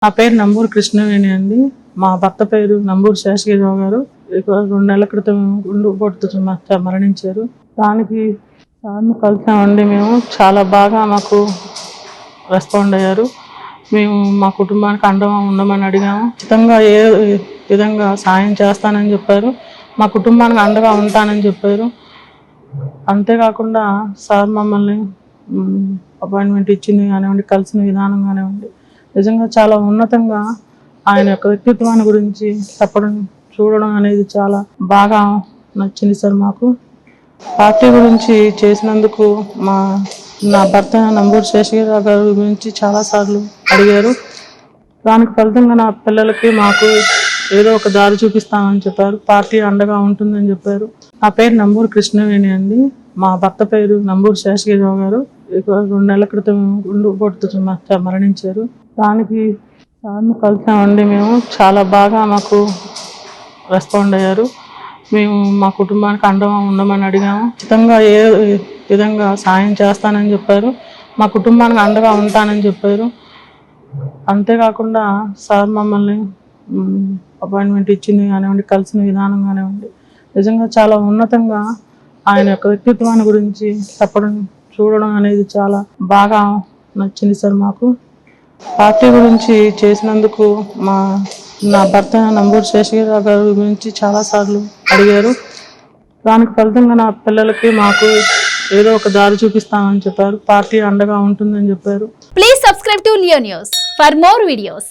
నా పేరు నంబూరు కృష్ణవేణి అండి. మా భర్త పేరు నంబూరు శేషగిరిరావు గారు. 2 నెలల క్రితం గుండెపోటుతో మరణించారు. దానికి సార్ని కలిసామండి. మేము చాలా బాగా మాకు రెస్పాండ్ అయ్యారు. మేము మా కుటుంబానికి అండగా ఉండమని అడిగాము. ఖచ్చితంగా ఏ విధంగా సాయం చేస్తానని చెప్పారు. మా కుటుంబానికి అండగా ఉంటానని చెప్పారు. అంతేకాకుండా సార్ మమ్మల్ని అపాయింట్మెంట్ ఇచ్చింది కానివ్వండి, కలిసిన విధానం కానివ్వండి, నిజంగా చాలా ఉన్నతంగా ఆయన యొక్క వ్యక్తిత్వాన్ని గురించి చెప్పడం చూడడం అనేది చాలా బాగా నచ్చింది సార్. మాకు పార్టీ గురించి చేసినందుకు నా భర్త నంబూరు శేషగిరిరావు గారి గురించి చాలాసార్లు అడిగారు. దానికి ఫలితంగా నా పిల్లలకి మాకు ఏదో ఒక దారి చూపిస్తామని చెప్పారు. పార్టీ అండగా ఉంటుందని చెప్పారు. నా పేరు నంబూరు కృష్ణవేణి అండి. మా భర్త పేరు నంబూరు శేషగిరిరావు గారు. 2 నెలల క్రితం గుండెపోటుతో మరణించారు. దానికి సార్ని కలిసామండి. మేము చాలా బాగా మాకు రెస్పాండ్ అయ్యారు. మేము మా కుటుంబానికి అండగా ఉండమని అడిగాము. ఖచ్చితంగా ఏ విధంగా సాయం చేస్తానని చెప్పారు. మా కుటుంబానికి అండగా ఉంటానని చెప్పారు. అంతేకాకుండా సార్ మమ్మల్ని అపాయింట్మెంట్ ఇచ్చింది కానివ్వండి, కలిసిన విధానం కానివ్వండి, నిజంగా చాలా ఉన్నతంగా ఆయన యొక్క వ్యక్తిత్వాన్ని గురించి చెప్పడం చూడడం అనేది చాలా బాగా నచ్చింది సార్. మాకు పార్టీ గురించి చేసినందుకు నా భర్త నంబూరు శేషగిరిరావు గారి గురించి చాలాసార్లు అడిగారు. దానికి ఫలితంగా నా పిల్లలకి మాకు ఏదో ఒక దారి చూపిస్తామని చెప్పారు. పార్టీ అండగా ఉంటుందని చెప్పారు. Please subscribe to Leo news for more videos.